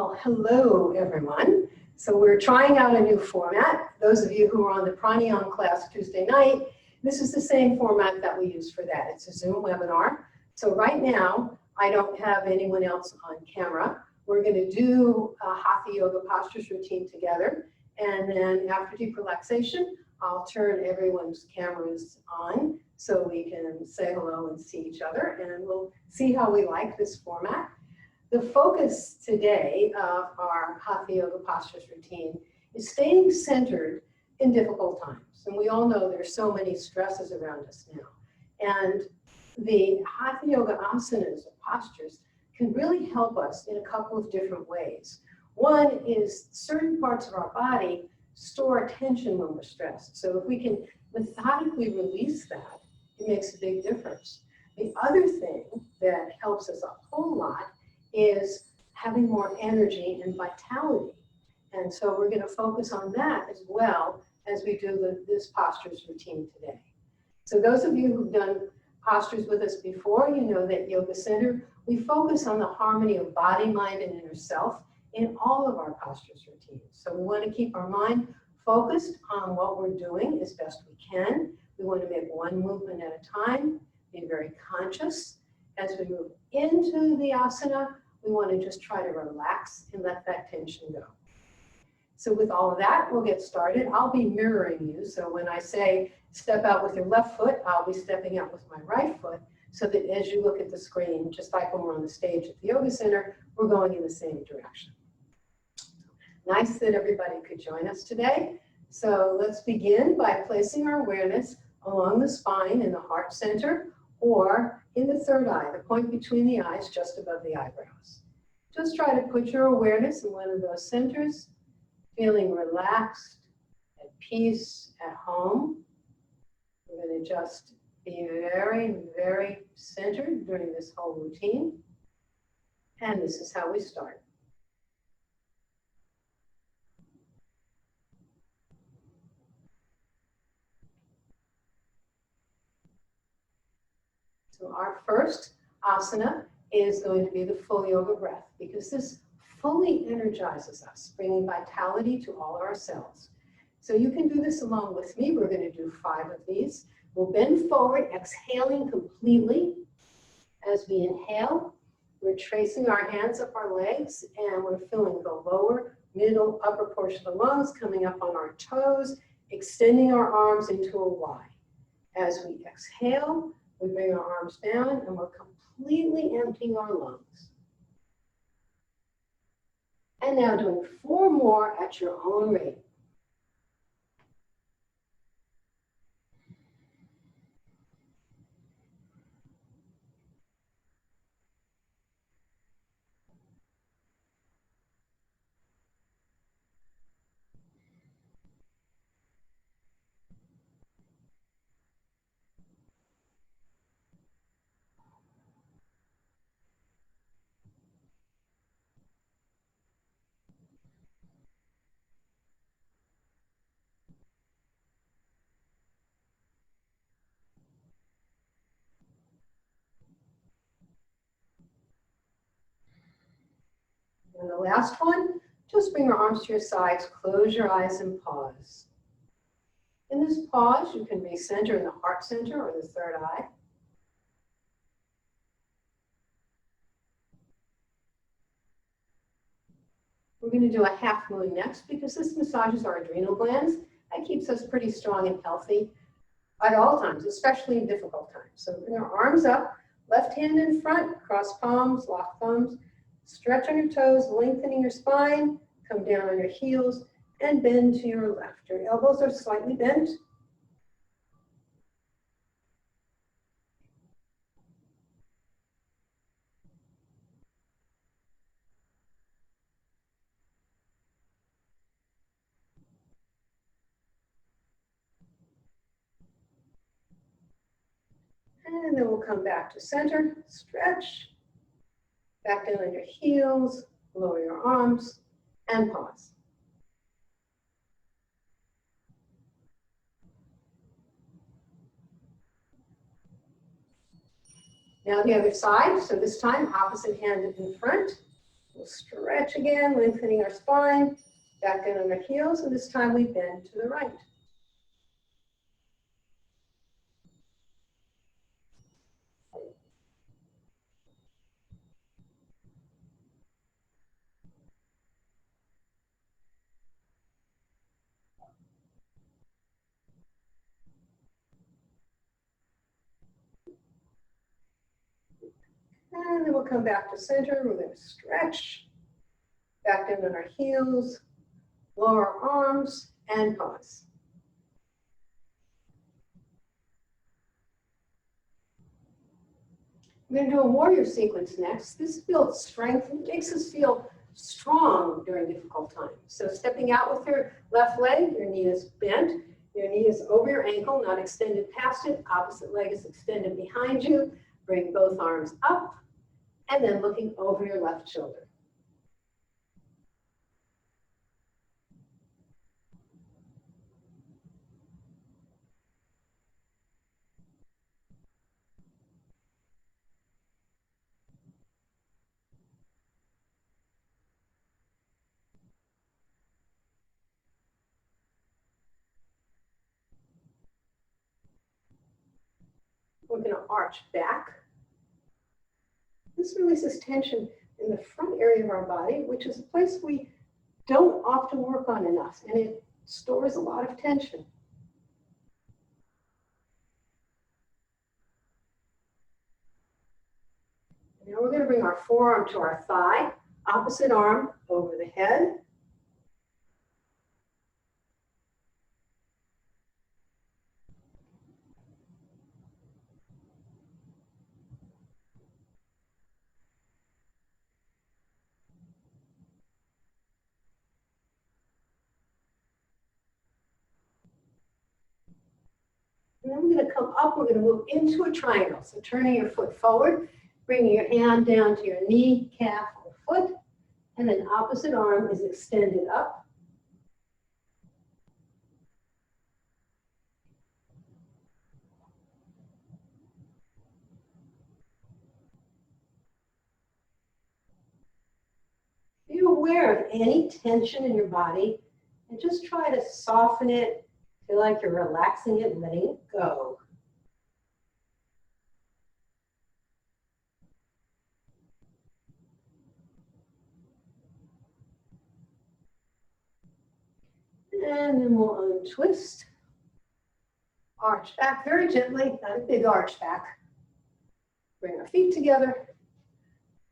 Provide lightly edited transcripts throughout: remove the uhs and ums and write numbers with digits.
Well, hello, everyone. So we're trying out a new format. Those of you who are on the pranayama class Tuesday night, this is the same format that we use for that. It's a Zoom webinar. So right now, I don't have anyone else on camera. We're going to do a Hatha Yoga postures routine together. And then after deep relaxation, I'll turn everyone's cameras on so we can say hello and see each other. And we'll see how we like this format. The focus today of our Hatha Yoga postures routine is staying centered in difficult times. And we all know there's so many stresses around us now. And the Hatha Yoga asanas or postures can really help us in a couple of different ways. One is certain parts of our body store tension when we're stressed. So if we can methodically release that, it makes a big difference. The other thing that helps us a whole lot is having more energy and vitality. And so we're going to focus on that as well as we do this postures routine today. So those of you who've done postures with us before, you know that Yoga Center, we focus on the harmony of body, mind, and inner self in all of our postures routines. So we want to keep our mind focused on what we're doing as best we can. We want to make one movement at a time, be very conscious. As we move into the asana, we want to just try to relax and let that tension go. So with all of that, we'll get started. I'll be mirroring you. So when I say step out with your left foot, I'll be stepping out with my right foot so that as you look at the screen, just like when we're on the stage at the Yoga Center, we're going in the same direction. Nice that everybody could join us today. So let's begin by placing our awareness along the spine in the heart center or in the third eye, the point between the eyes just above the eyebrows. Just try to put your awareness in one of those centers, feeling relaxed, at peace, at home. We're going to just be very, very centered during this whole routine. And this is how we start. So our first asana is going to be the full yoga breath because this fully energizes us, bringing vitality to all of our cells. So you can do this along with me. We're going to do 5 of these. We'll bend forward, exhaling completely. As we inhale, we're tracing our hands up our legs and we're feeling the lower, middle, upper portion of the lungs coming up on our toes, extending our arms into a Y. As we exhale, we bring our arms down and we're completely emptying our lungs. And now doing 4 more at your own rate. And the last one, just bring your arms to your sides, close your eyes and pause. In this pause, you can recenter in the heart center or the third eye. We're going to do a half moon next because this massages our adrenal glands. That keeps us pretty strong and healthy at all times, especially in difficult times. So bring our arms up, left hand in front, cross palms, lock thumbs. Stretch on your toes, lengthening your spine, come down on your heels, and bend to your left. Your elbows are slightly bent. And then we'll come back to center, stretch, back down on your heels, lower your arms, and pause. Now the other side, so this time opposite hand in front, We'll stretch again, lengthening our spine, back in on our heels, and this time we bend to the right. And then we'll come back to center. We're going to stretch, back in on our heels, lower arms, and pause. We're going to do a warrior sequence next. This builds strength and makes us feel strong during difficult times. So stepping out with your left leg, your knee is bent, your knee is over your ankle, not extended past it. Opposite leg is extended behind you. Bring both arms up, and then looking over your left shoulder. We're going to arch back. This releases tension in the front area of our body, which is a place we don't often work on enough, and it stores a lot of tension. Now we're going to bring our forearm to our thigh, opposite arm over the head. And then we're going to come up, we're going to move into a triangle. So turning your foot forward, bringing your hand down to your knee, calf, or foot, and then opposite arm is extended up. Be aware of any tension in your body and just try to soften it. Feel like you're relaxing it, letting it go. And then we'll untwist. Arch back very gently, not a big arch back. Bring our feet together,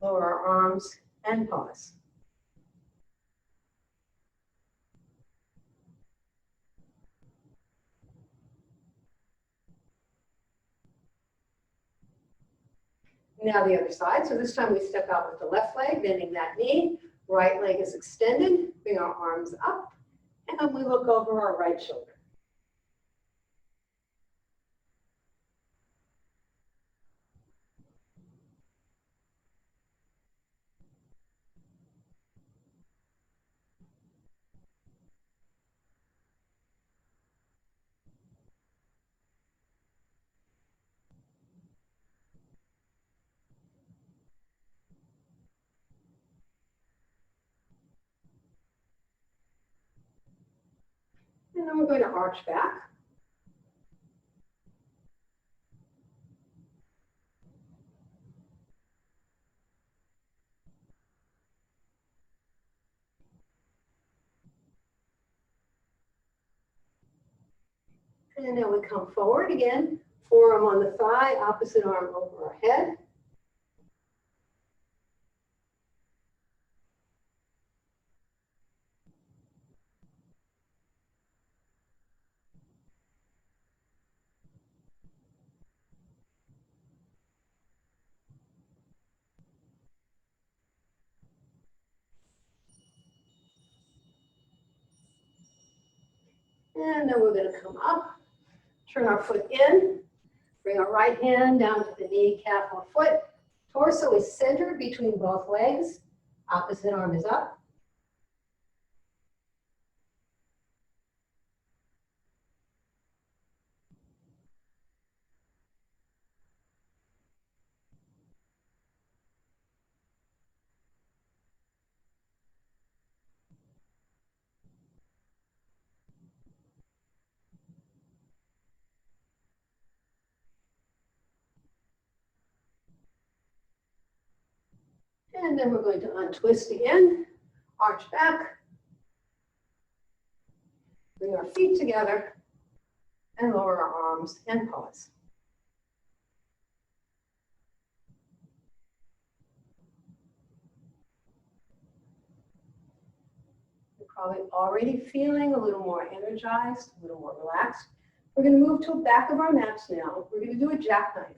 lower our arms, and pause. Now the other side. So this time we step out with the left leg, bending that knee. Right leg is extended. Bring our arms up, and we look over our right shoulder. And then we're going to arch back. And then we come forward again, forearm on the thigh, opposite arm over our head. And then we're going to come up, turn our foot in, bring our right hand down to the knee, calf, or foot. Torso is centered between both legs. Opposite arm is up. And then we're going to untwist again, arch back, bring our feet together, and lower our arms and pause. You're probably already feeling a little more energized, a little more relaxed. We're going to move to the back of our mats now. We're going to do a jackknife.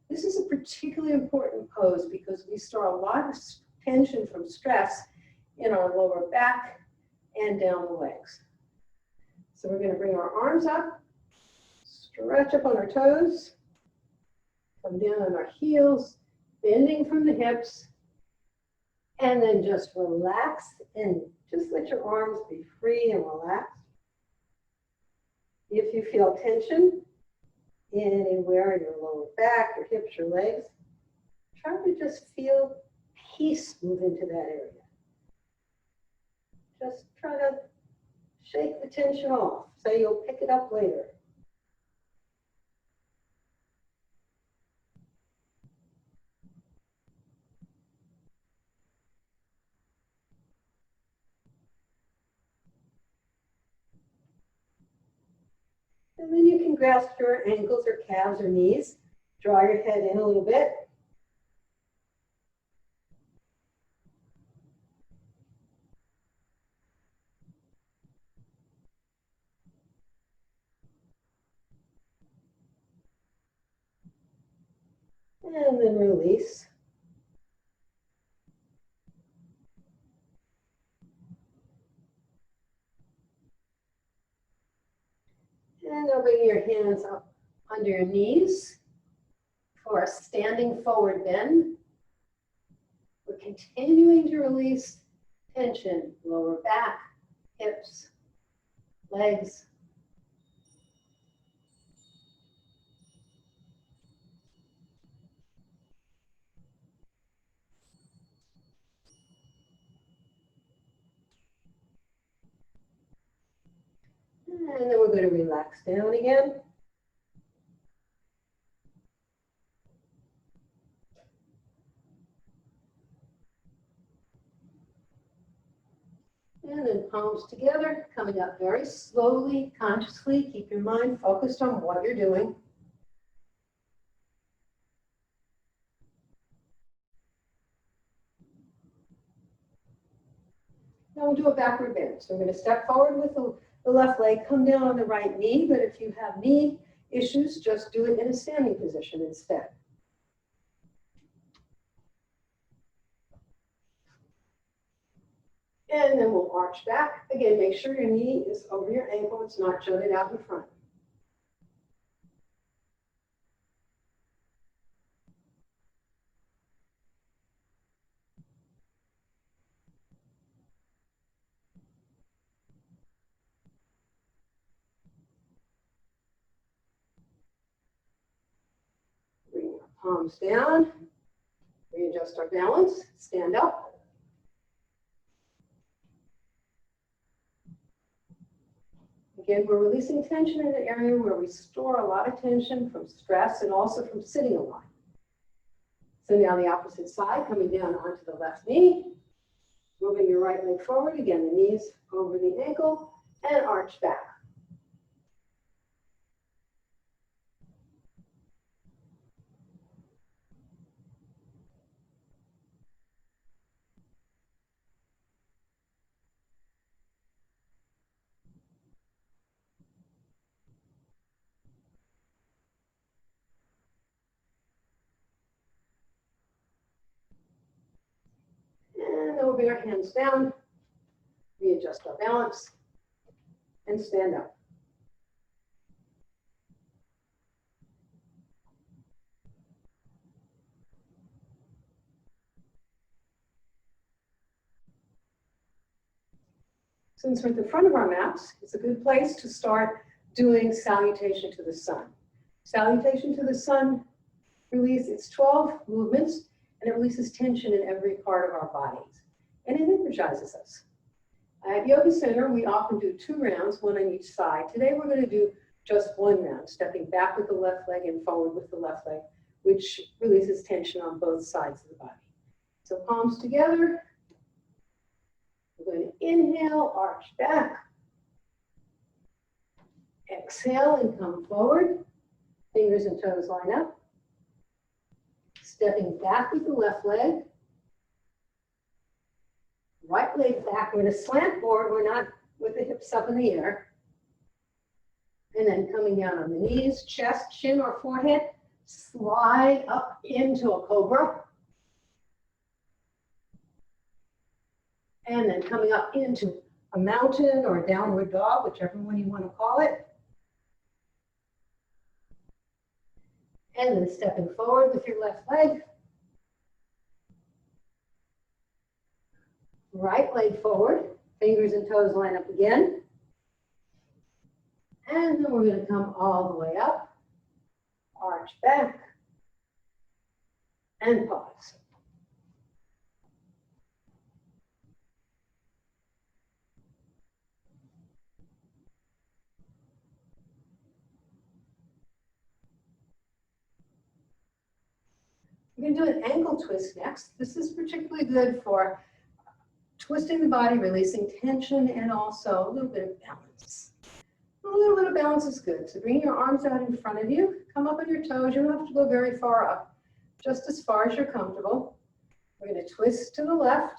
This is a particularly important pose because we store a lot of tension from stress in our lower back and down the legs. So we're going to bring our arms up, stretch up on our toes, come down on our heels, bending from the hips, and then just relax and just let your arms be free and relaxed. If you feel tension anywhere in your lower back, your hips, your legs, try to just feel peace move into that area. Just try to shake the tension off so you'll pick it up later. And then you can grasp your ankles or calves or knees. Draw your head in a little bit. And then release. And now bring your hands up under your knees for a standing forward bend. We're continuing to release tension, lower back, hips, legs. And then we're going to relax down again. And then palms together, coming up very slowly, consciously. Keep your mind focused on what you're doing. Now we'll do a backward bend. So we're going to step forward with the left leg, come down on the right knee, but if you have knee issues, just do it in a standing position instead. And then we'll arch back. Again, make sure your knee is over your ankle. It's not jutted out in front. Bring our palms down. Readjust our balance. Stand up. Again, we're releasing tension in an area where we store a lot of tension from stress and also from sitting a lot. So now the opposite side, coming down onto the left knee, moving your right leg forward. Again, the knees over the ankle and arch back. And then we'll bring our hands down, readjust our balance, and stand up. Since we're at the front of our mats, it's a good place to start doing salutation to the sun. Salutation to the sun release, it's 12 movements, and it releases tension in every part of our bodies. And it energizes us. At Yoga Center, we often do 2 rounds, one on each side. Today, we're going to do just 1 round, stepping back with the left leg and forward with the left leg, which releases tension on both sides of the body. So palms together. We're going to inhale, arch back. Exhale and come forward. Fingers and toes line up. Stepping back with the left leg. Right leg back. We're going to slant forward. We're not with the hips up in the air. And then coming down on the knees, chest, chin, or forehead. Slide up into a cobra. And then coming up into a mountain or a downward dog, whichever one you want to call it. And then stepping forward with your left leg. Right leg forward. Fingers and toes line up again. And then we're going to come all the way up. Arch back. And pause. We're going to do an ankle twist next. This is particularly good for twisting the body, releasing tension, and also a little bit of balance. A little bit of balance is good. So bring your arms out in front of you. Come up on your toes. You don't have to go very far up, just as far as you're comfortable. We're going to twist to the left.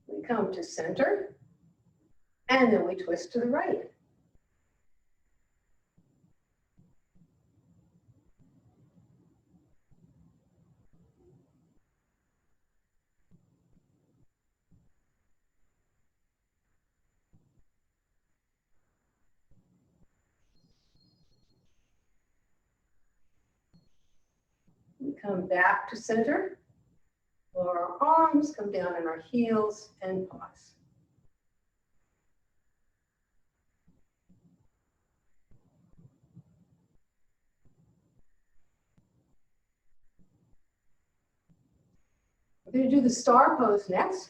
We come to center, and then we twist to the right. We come back to center. Lower our arms, come down on our heels, and pause. We're going to do the star pose next.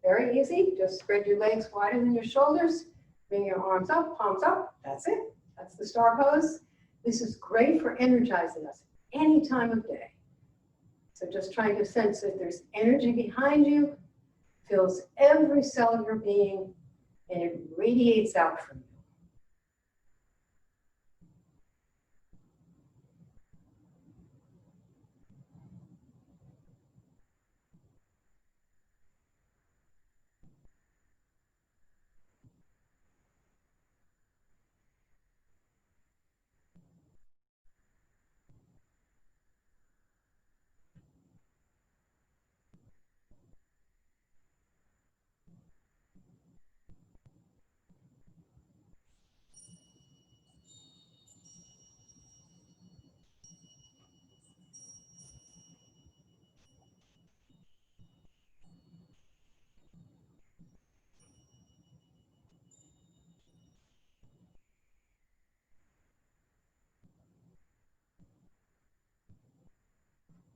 Very easy. Just spread your legs wider than your shoulders. Bring your arms up, palms up. That's it. That's the star pose. This is great for energizing us any time of day. So just trying to sense that there's energy behind you, fills every cell of your being, and it radiates out from you.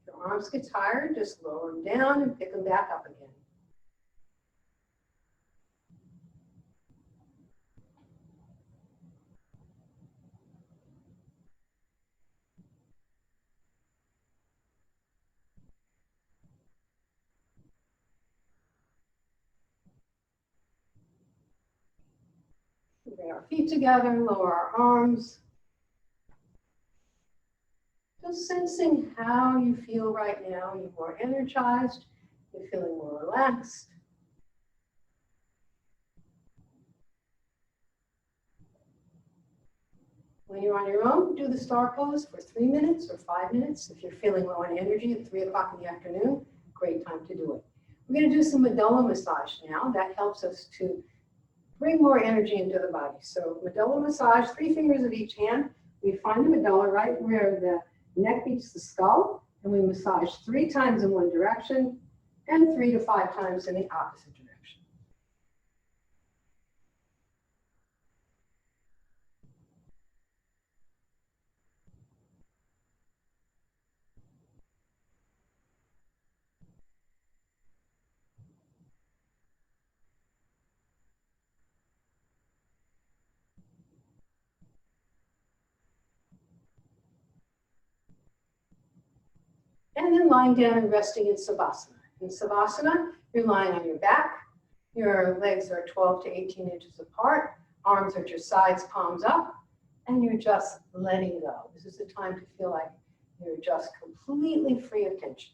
If your arms get tired, just lower them down and pick them back up again. Bring our feet together, lower our arms. Just sensing how you feel right now. You're more energized, you're feeling more relaxed. When you're on your own, do the star pose for 3 minutes or 5 minutes. If you're feeling low on energy at 3 o'clock in the afternoon, great time to do it. We're going to do some medulla massage now. That helps us to bring more energy into the body. So medulla massage, 3 fingers of each hand. We find the medulla right where the neck meets the skull, and we massage 3 times in one direction and 3 to 5 times in the opposite direction. And then lying down and resting in Savasana. In Savasana, you're lying on your back. Your legs are 12 to 18 inches apart. Arms are at your sides, palms up. And you're just letting go. This is the time to feel like you're just completely free of tension.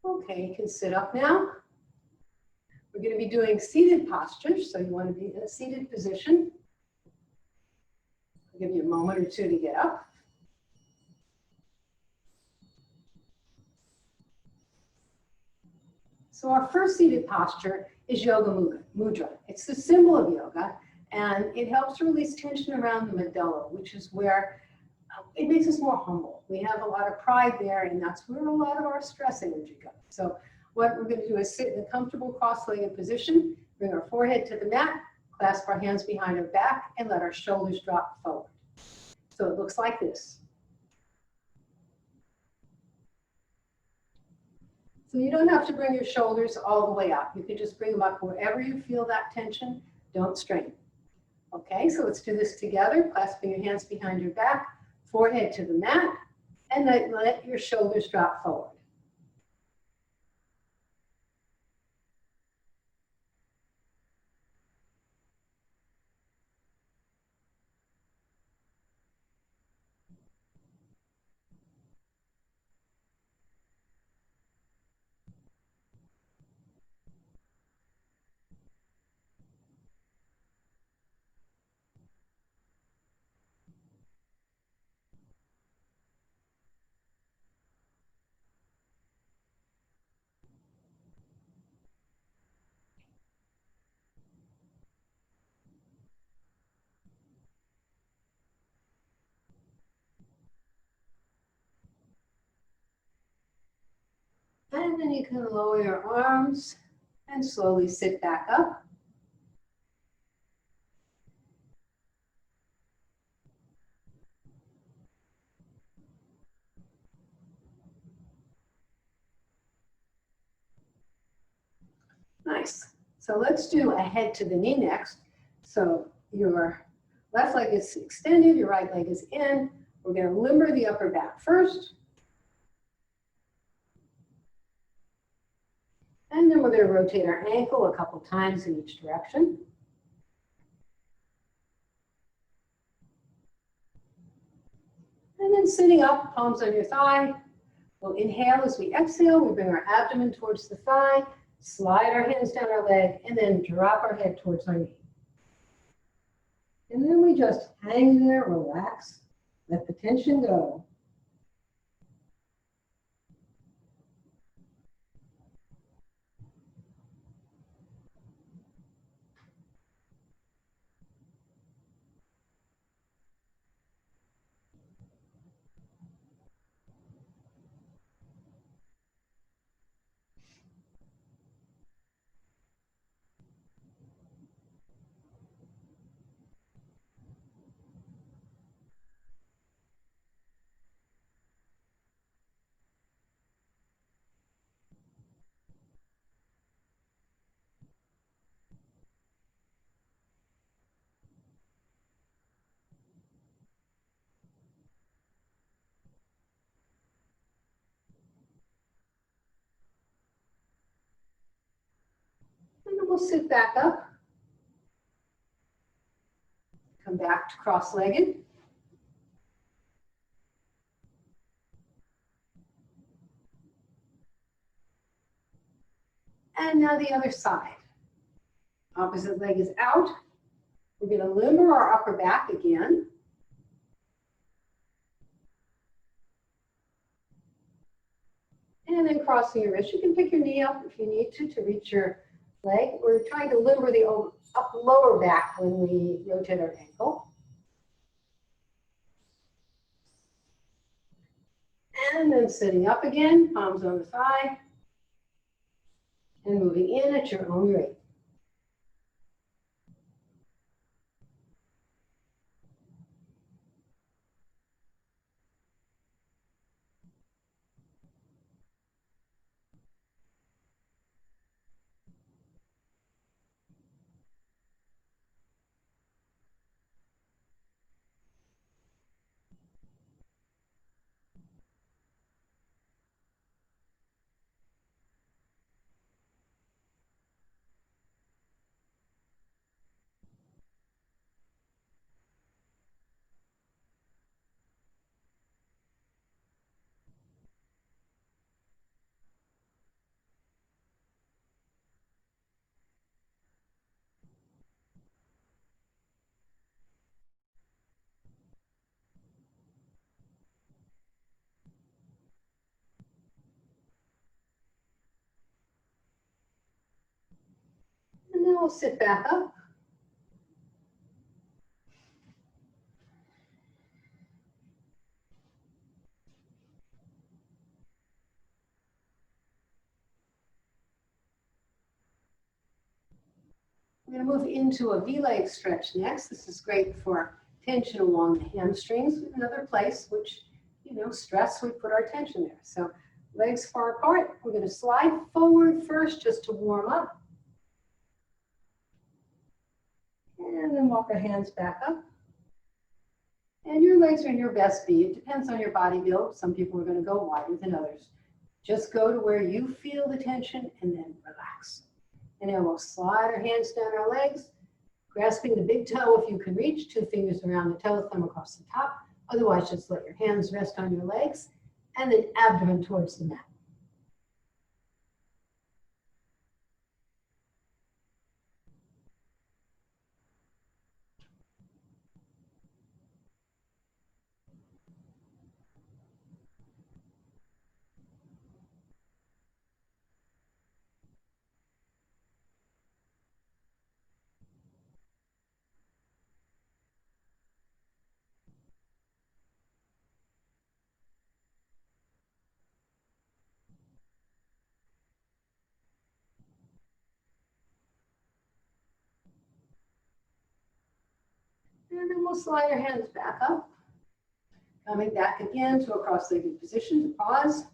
Okay, you can sit up now. We're going to be doing seated postures, so you want to be in a seated position. I'll give you a moment or two to get up. So our first seated posture is Yoga Mudra. It's the symbol of yoga, and it helps to release tension around the medulla, which is where it makes us more humble. We have a lot of pride there, and that's where a lot of our stress energy comes. So what we're going to do is sit in a comfortable cross-legged position, bring our forehead to the mat, clasp our hands behind our back, and let our shoulders drop forward. So it looks like this. So you don't have to bring your shoulders all the way up. You can just bring them up wherever you feel that tension. Don't strain. Okay, so let's do this together, clasping your hands behind your back, forehead to the mat, and then let your shoulders drop forward. And then you can lower your arms and slowly sit back up. Nice. So let's do a head to the knee next. So your left leg is extended, your right leg is in. We're going to limber the upper back first. And then we're going to rotate our ankle a couple times in each direction. And then sitting up, palms on your thigh. We'll inhale as we exhale. We bring our abdomen towards the thigh, slide our hands down our leg, and then drop our head towards our knee. And then we just hang there, relax, let the tension go. sit back up. Come back to cross-legged. And now the other side. Opposite leg is out. We're going to limber our upper back again. And then crossing your wrist. You can pick your knee up if you need to reach your leg. We're trying to limber the lower back when we rotate our ankle. And then sitting up again, palms on the thigh. And moving in at your own rate. And then we'll sit back up. We're going to move into a V-leg stretch next. This is great for tension along the hamstrings. Another place which, stress, we put our tension there. So legs far apart. We're going to slide forward first just to warm up. And then walk our hands back up. And your legs are in your best speed. It depends on your body build. Some people are going to go wider than others. Just go to where you feel the tension and then relax. And then we'll slide our hands down our legs, grasping the big toe if you can reach, 2 fingers around the toe, thumb across the top. Otherwise, just let your hands rest on your legs and then abdomen towards the mat. And then we'll slide our hands back up. Coming back again to a cross-legged position to pause.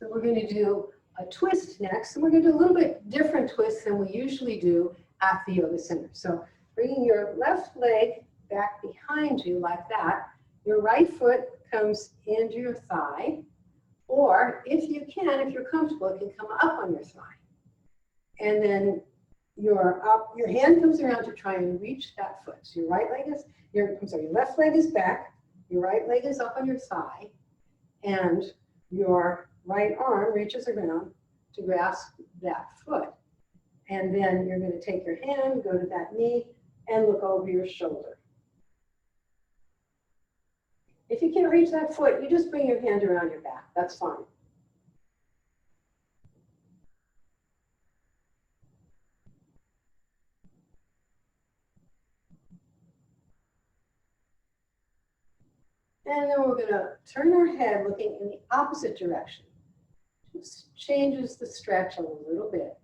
So we're going to do a twist next, and we're going to do a little bit different twist than we usually do at the yoga center. So bringing your left leg back behind you like that, your right foot comes into your thigh, or if you can, if you're comfortable, it can come up on your thigh. And then your hand comes around to try and reach that foot. So your your left leg is back, your right leg is up on your thigh, and your right arm reaches around to grasp that foot. And then you're going to take your hand, go to that knee, and look over your shoulder. If you can't reach that foot, you just bring your hand around your back. That's fine. And then we're going to turn our head looking in the opposite direction. Just changes the stretch a little bit.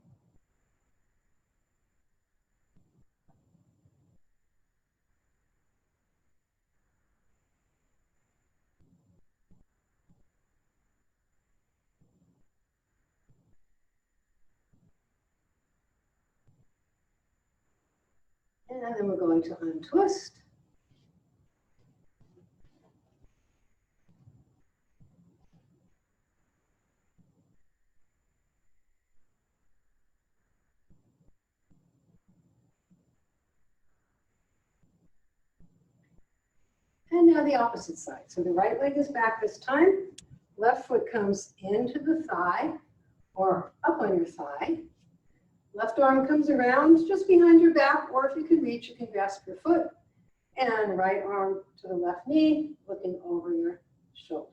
And then we're going to untwist. now the opposite side. So the right leg is back this time. Left foot comes into the thigh or up on your thigh. Left arm comes around just behind your back, or if you can reach, you can grasp your foot. And right arm to the left knee, looking over your shoulder.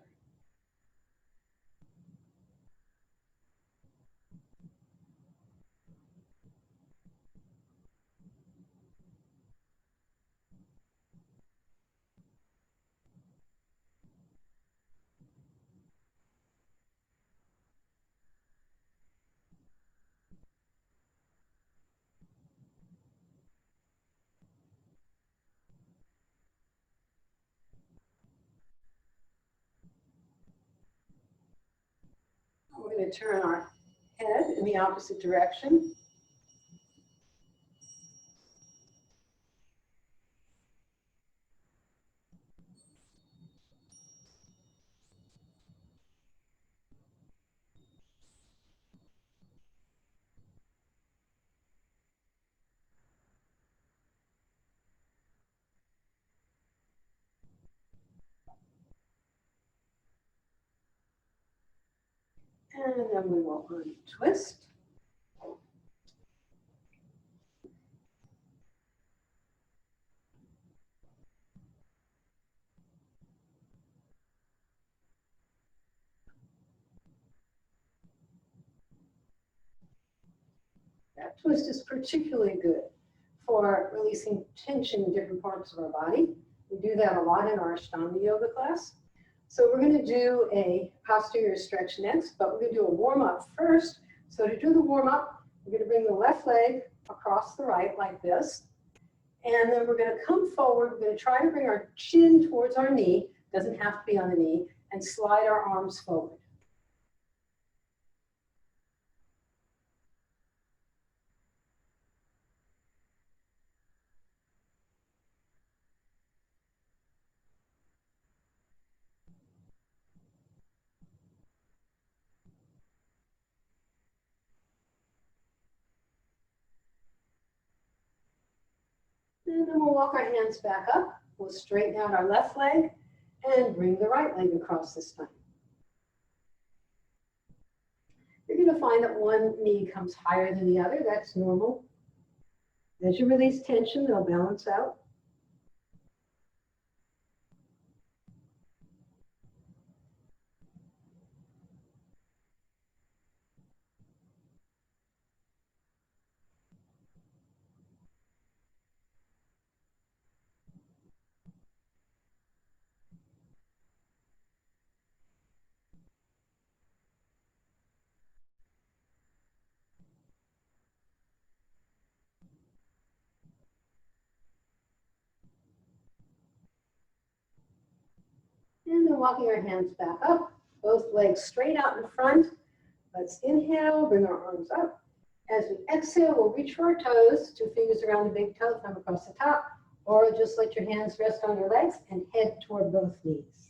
We're going to turn our head in the opposite direction. And then we will untwist. That twist is particularly good for releasing tension in different parts of our body. We do that a lot in our Hatha Yoga class. So we're going to do a posterior stretch next, but we're going to do a warm-up first. So to do the warm-up, we're going to bring the left leg across the right like this. And then we're going to come forward. We're going to try to bring our chin towards our knee. Doesn't have to be on the knee. And slide our arms forward. And then we'll walk our hands back up. We'll straighten out our left leg and bring the right leg across this time. You're going to find that one knee comes higher than the other. That's normal. As you release tension, they'll balance out. And then walking our hands back up, both legs straight out in front. Let's inhale, bring our arms up. As we exhale, we'll reach for our toes, 2 fingers around the big toe, thumb across the top, or just let your hands rest on your legs and head toward both knees.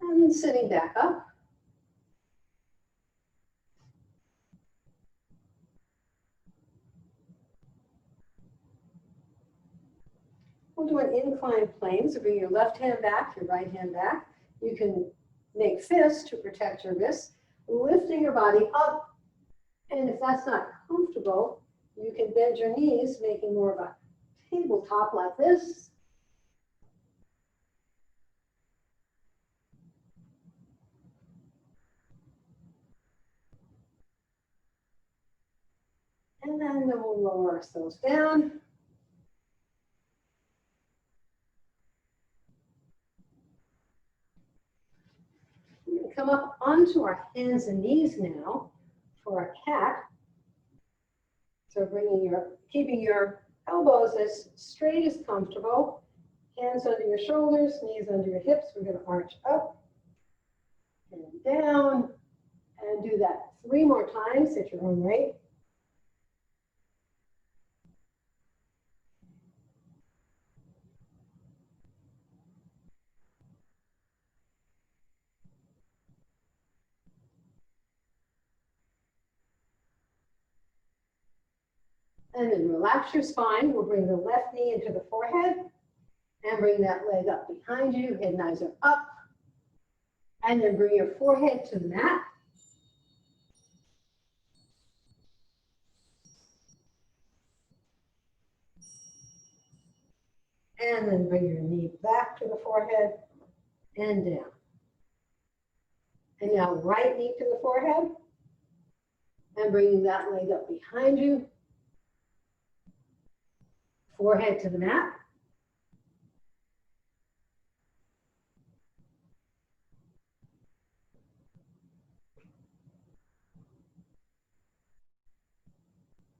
And then sitting back up. We'll do an inclined plane. So bring your left hand back, your right hand back. You can make fists to protect your wrists, lifting your body up. And if that's not comfortable, you can bend your knees, making more of a tabletop like this. And then we'll lower ourselves down. come up onto our hands and knees now for our cat. So keeping your elbows as straight as comfortable. Hands under your shoulders, knees under your hips. We're going to arch up and down. And do that 3 more times at your own rate. And then relax your spine. We'll bring the left knee into the forehead and bring that leg up behind you. Head and eyes are up. And then bring your forehead to the mat. And then bring your knee back to the forehead and down. And now right knee to the forehead. And bringing that leg up behind you. Forehead to the mat.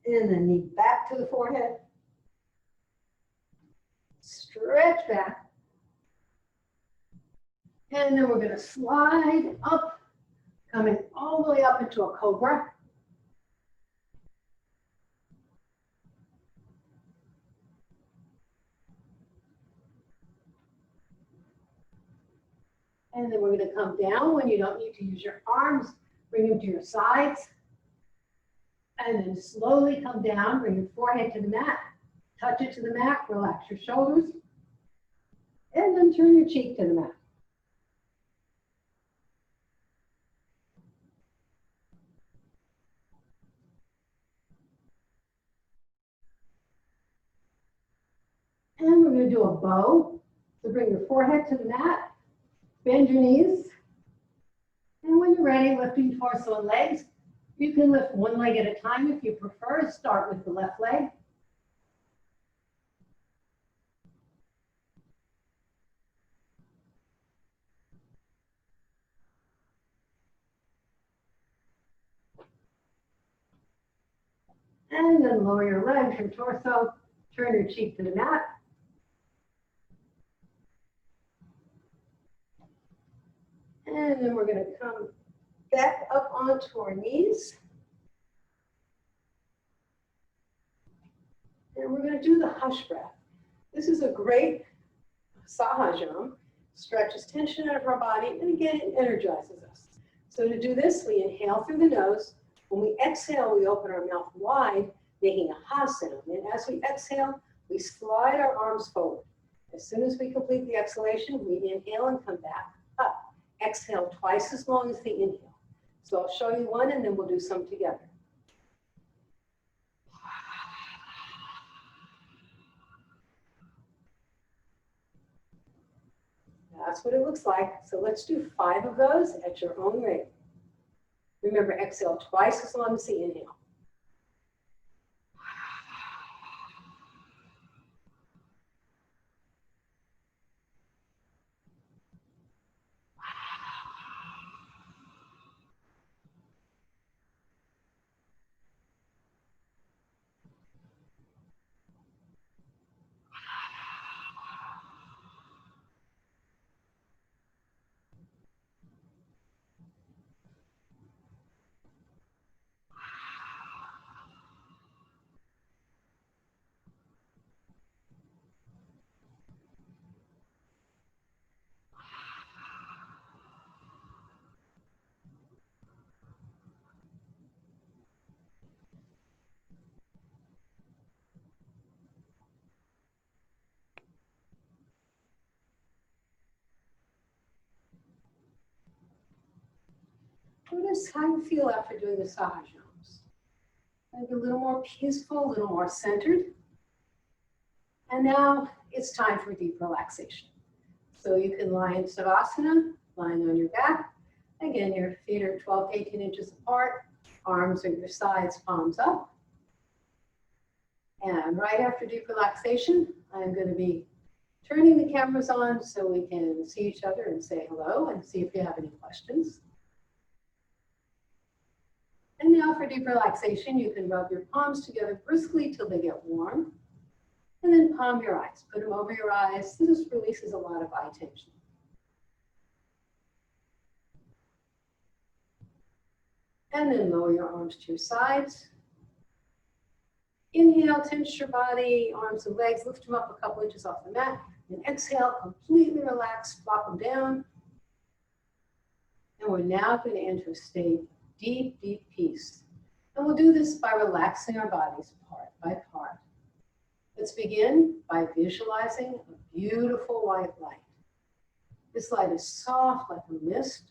And then knee back to the forehead. Stretch back. And then we're going to slide up, coming all the way up into a cobra. And then we're going to come down when you don't need to use your arms. Bring them to your sides. And then slowly come down, bring your forehead to the mat. Touch it to the mat, relax your shoulders. And then turn your cheek to the mat. And we're going to do a bow. So bring your forehead to the mat, bend your knees. And when you're ready, lifting torso and legs. You can lift one leg at a time if you prefer. Start with the left leg. And then lower your legs, your torso, turn your cheek to the mat. And then we're going to come back up onto our knees. And we're going to do the hush breath. This is a great sahajam. Stretches tension out of our body, and again, it energizes us. So to do this, we inhale through the nose. When we exhale, we open our mouth wide, making a ha sound. And as we exhale, we slide our arms forward. As soon as we complete the exhalation, we inhale and come back up. Exhale twice as long as the inhale. So I'll show you one, and then we'll do some together. That's what it looks like. So let's do 5 of those at your own rate. Remember, exhale twice as long as the inhale. Notice how you feel after doing the sahajams. Maybe a little more peaceful, a little more centered. And now it's time for deep relaxation. So you can lie in Savasana, lying on your back. Again, your feet are 12 to 18 inches apart. Arms are at your sides, palms up. And right after deep relaxation, I'm going to be Turning the cameras on so we can see each other and say hello and see if you have any questions. And now for deep relaxation, you can rub your palms together briskly till they get warm. And then palm your eyes. Put them over your eyes. This releases a lot of eye tension. And then lower your arms to your sides. Inhale, tense your body, arms and legs, lift them up a couple inches off the mat. And exhale, completely relax, flop them down. And we're now going to enter a state of deep, deep peace. And we'll do this by relaxing our bodies part by part. Let's begin by visualizing a beautiful white light. This light is soft like a mist.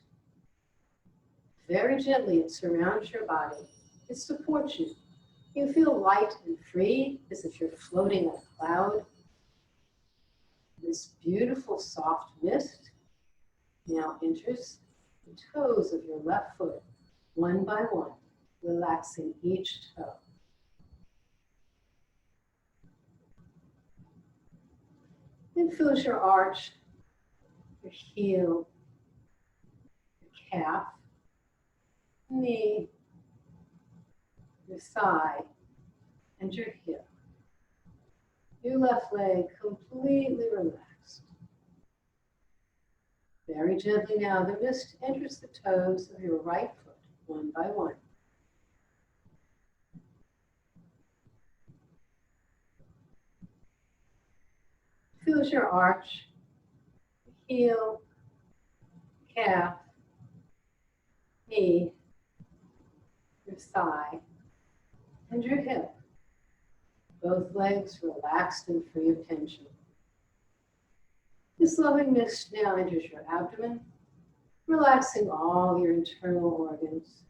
Very gently, it surrounds your body. It supports you. You feel light and free as if you're floating on a cloud. This beautiful soft mist now enters the toes of your left foot, one by one, relaxing each toe. It fills your arch, your heel, your calf, knee, your thigh, and your hip. Your left leg completely relaxed. Very gently now, the mist enters the toes of your right foot, one by one. Fills your arch, heel, calf, knee, your thigh, and your hip. Both legs relaxed and free of tension. This loving mist now enters your abdomen, relaxing all your internal organs.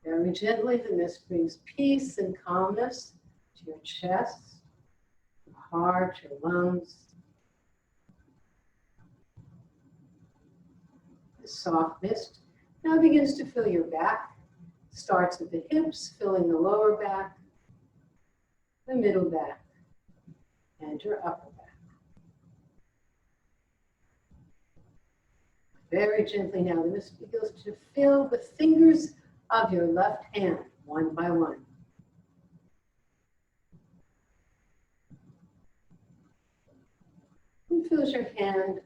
Very gently, the mist brings peace and calmness to your chest, your heart, your lungs. The soft mist now begins to fill your back. Starts at the hips, filling the lower back, the middle back, and your upper back. Very gently now, the mist begins to fill the fingers of your left hand, one by one. And fills your hand,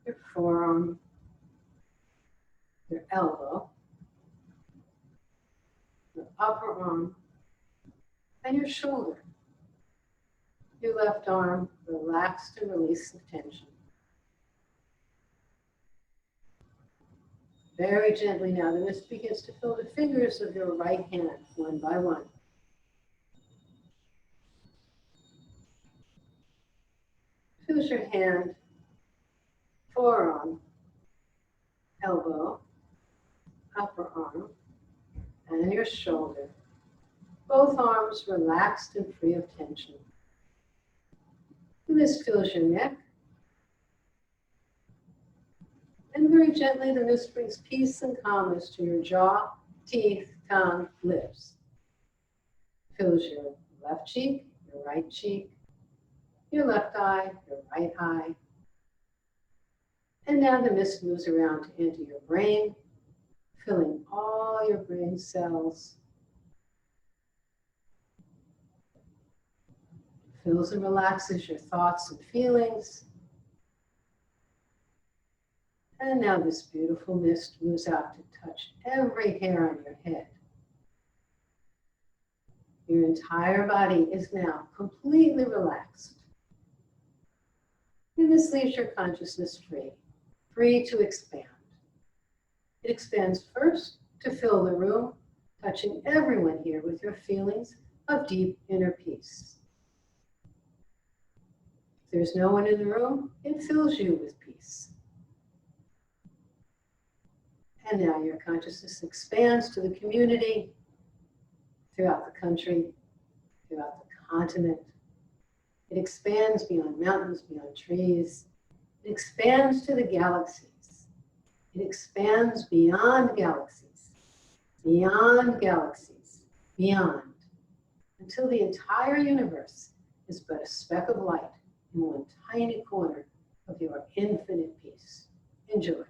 your forearm, your elbow, your upper arm, and your shoulder. Your left arm relaxed and released the tension. Very gently now, the mist begins to fill the fingers of your right hand, one by one. Fills your hand, forearm, elbow, upper arm, and your shoulder. Both arms relaxed and free of tension. The mist fills your neck. And very gently, the mist brings peace and calmness to your jaw, teeth, tongue, lips. Fills your left cheek, your right cheek, your left eye, your right eye. And now the mist moves around to enter your brain, filling all your brain cells. Fills and relaxes your thoughts and feelings. And now this beautiful mist moves out to touch every hair on your head. Your entire body is now completely relaxed. And this leaves your consciousness free, free to expand. It expands first to fill the room, touching everyone here with your feelings of deep inner peace. If there's no one in the room, it fills you with peace. And now your consciousness expands to the community, throughout the country, throughout the continent. It expands beyond mountains, beyond trees. It expands to the galaxies. It expands beyond galaxies, beyond galaxies, beyond, until the entire universe is but a speck of light in one tiny corner of your infinite peace. Enjoy.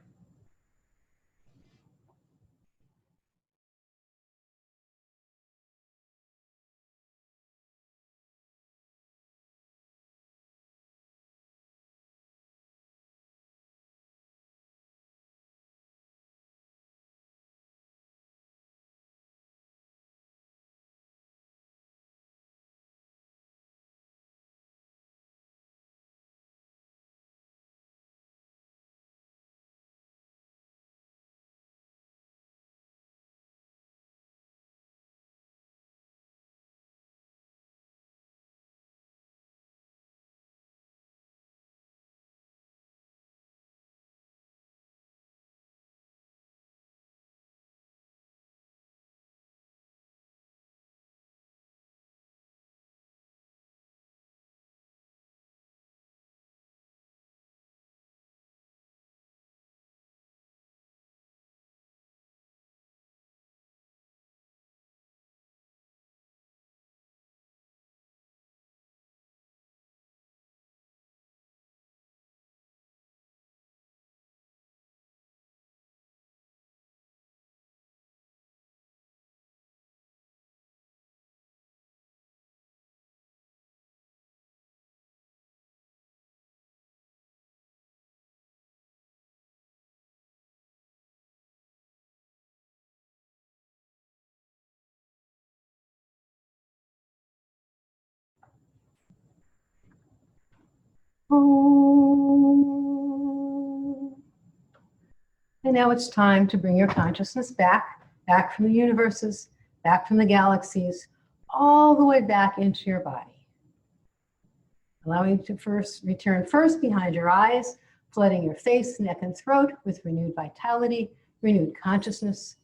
And now it's time to bring your consciousness back from the universes, back from the galaxies, all the way back into your body. Allowing you to return behind your eyes, flooding your face, neck, and throat with renewed vitality, renewed consciousness.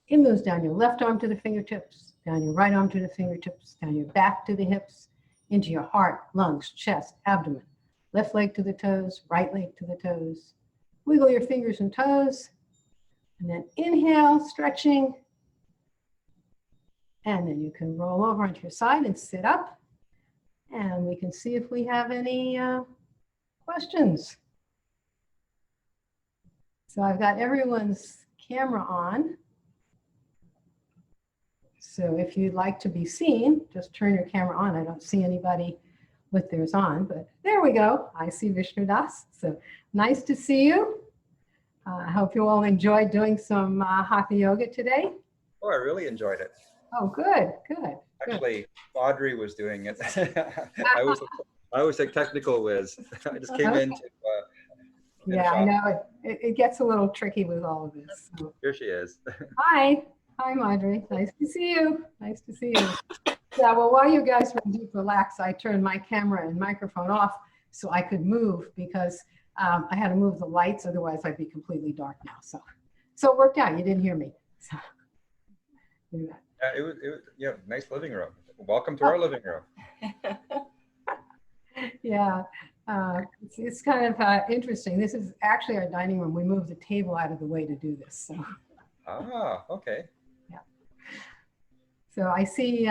It moves down your left arm to the fingertips, down your right arm to the fingertips, down your back to the hips, into your heart, lungs, chest, abdomen, left leg to the toes, right leg to the toes. Wiggle your fingers and toes, and then inhale, stretching, and then you can roll over onto your side and sit up, and we can see if we have any questions. So I've got everyone's camera on. So if you'd like to be seen, just turn your camera on. I don't see anybody with theirs on, but there we go. I see Vishnu Das. So nice to see you. I hope you all enjoyed doing some Hatha Yoga today. Oh, I really enjoyed it. Oh, good, good. Actually, Audrey was doing it. I was a technical whiz. I just came in to yeah, I know it gets a little tricky with all of this. So. Here she is. Hi, Audrey. Nice to see you. Nice to see you. Yeah, well, while you guys were deep relax, I turned my camera and microphone off so I could move because I had to move the lights, otherwise I'd be completely dark now. So it worked out. You didn't hear me. So, it was nice living room. Welcome to our living room. Yeah, it's kind of interesting. This is actually our dining room. We moved the table out of the way to do this. So. Ah, okay. Yeah. So I see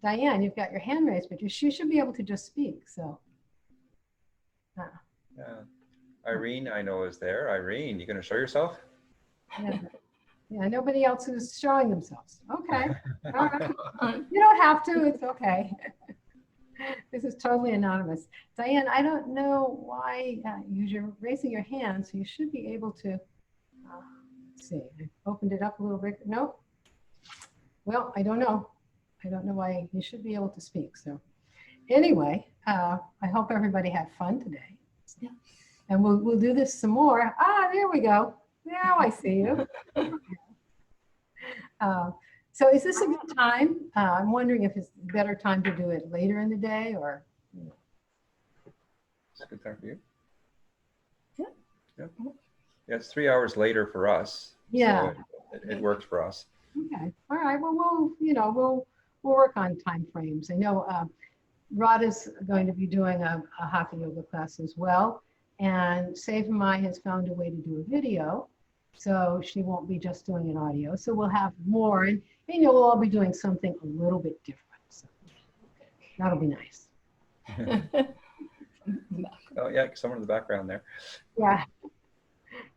Diane, you've got your hand raised, but you should be able to just speak. So. Yeah. Irene, I know, is there. Irene, you going to show yourself? Yeah, nobody else is showing themselves. Okay. All right. You don't have to. It's okay. This is totally anonymous. Diane, I don't know why you're raising your hand, so you should be able to, let's see, I opened it up a little bit. Nope. Well, I don't know. I don't know why you should be able to speak. So anyway, I hope everybody had fun today. Yeah. And we'll do this some more. Ah, there we go. Now I see you. So is this a good time? I'm wondering if it's a better time to do it later in the day or. It's a good time for you. Yeah. Yeah. Yeah, it's 3 hours later for us. Yeah. So it works for us. Okay. All right. Well, we'll work on time frames. I know Radha's going to be doing a Hatha Yoga class as well. And Savamai has found a way to do a video, so she won't be just doing an audio. So we'll have more, and we'll all be doing something a little bit different. So that'll be nice. Oh yeah, someone in the background there. Yeah.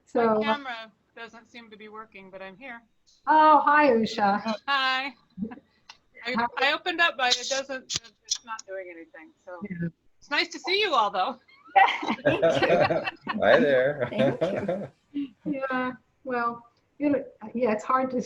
So, My camera doesn't seem to be working, but I'm here. oh, hi, Usha. Hi. I opened up, but it's not doing anything. So Yeah. it's nice to see you all, though. Hi there. Thank Yeah, well, yeah, it's hard to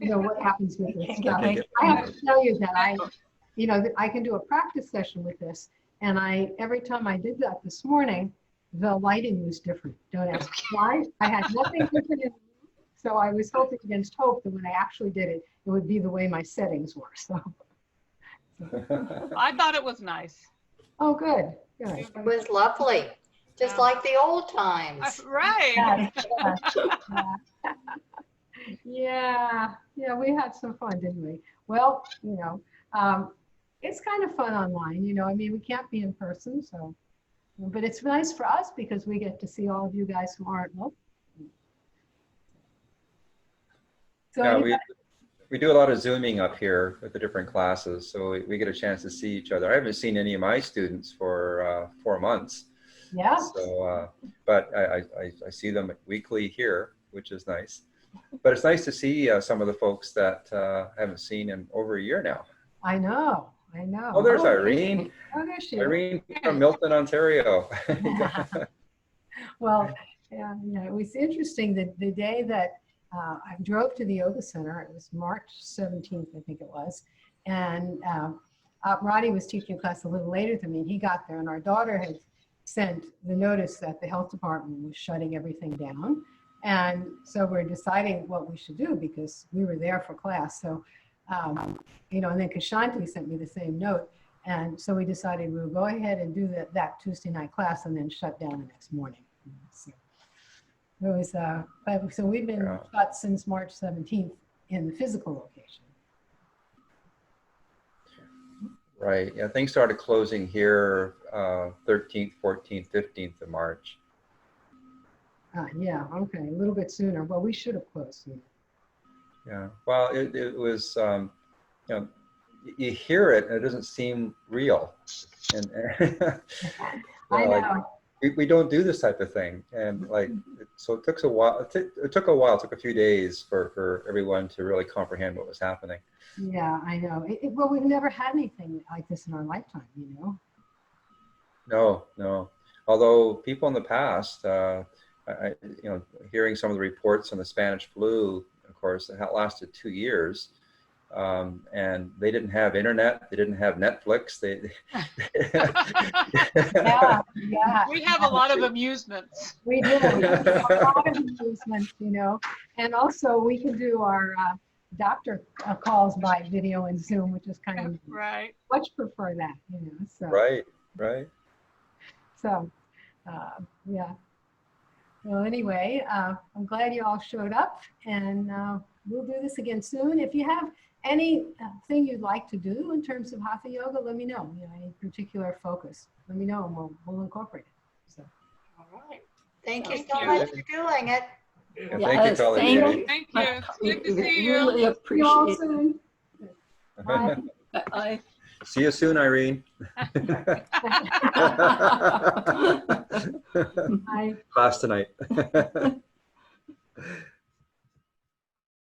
know what happens with this stuff. Okay. I have to tell you that I can do a practice session with this, and every time I did that this morning, the lighting was different. Don't ask why. I had nothing different in the room, so I was hoping against hope that when I actually did it, it would be the way my settings were. So, I thought it was nice. oh, good, good. It was lovely, just Yeah. like the old times. Right. Yes, yes, yeah, we had some fun, didn't we? Well, it's kind of fun online, I mean, we can't be in person, so, but it's nice for us because we get to see all of you guys who aren't local. So Yeah, anyway, we do a lot of Zooming up here with the different classes, so we get a chance to see each other. I haven't seen any of my students for 4 months. yeah, So, but I see them weekly here, which is nice. But it's nice to see some of the folks that I haven't seen in over a year now. I know. Oh, there's Irene. Oh, there she is. Irene from Milton, Ontario. Well, yeah, it was interesting that the day that I drove to the yoga center, it was March 17th, I think it was, and Roddy was teaching a class a little later than me, and he got there, and our daughter had sent the notice that the health department was shutting everything down, and so we're deciding what we should do because we were there for class. So, and then Kashanti sent me the same note, and so we decided we would go ahead and do that Tuesday night class and then shut down the next morning. So it was, so we've been shut since March 17th in the physical location. Right. Yeah, things started closing here 13th, 14th, 15th of March. Yeah, okay, a little bit sooner. Well, we should have closed sooner. Yeah. Well, it was, you hear it and it doesn't seem real. And I know. we don't do this type of thing. And so it took a while. It took a few days for everyone to really comprehend what was happening. Yeah, I know. Well, we've never had anything like this in our lifetime, No. Although people in the past, hearing some of the reports on the Spanish flu, of course, it lasted 2 years. And they didn't have internet. They didn't have Netflix. Yeah. We have a lot of amusements. We do. We have a lot of amusements, and also we can do our doctor calls by video and Zoom, which is kind of Right. much prefer that, So Right. So, yeah. Well, anyway, I'm glad you all showed up, and we'll do this again soon. If you have anything you'd like to do in terms of Hatha Yoga, let me know. Any particular focus, let me know, and we'll incorporate it. So. All right. Thank you Thank so you. much for doing it. Yeah, thank you, Kali thank Devi. you. Thank you. It's good to see you. Really See you all appreciate it. soon. Bye. I See you soon, Irene. Bye. Class tonight.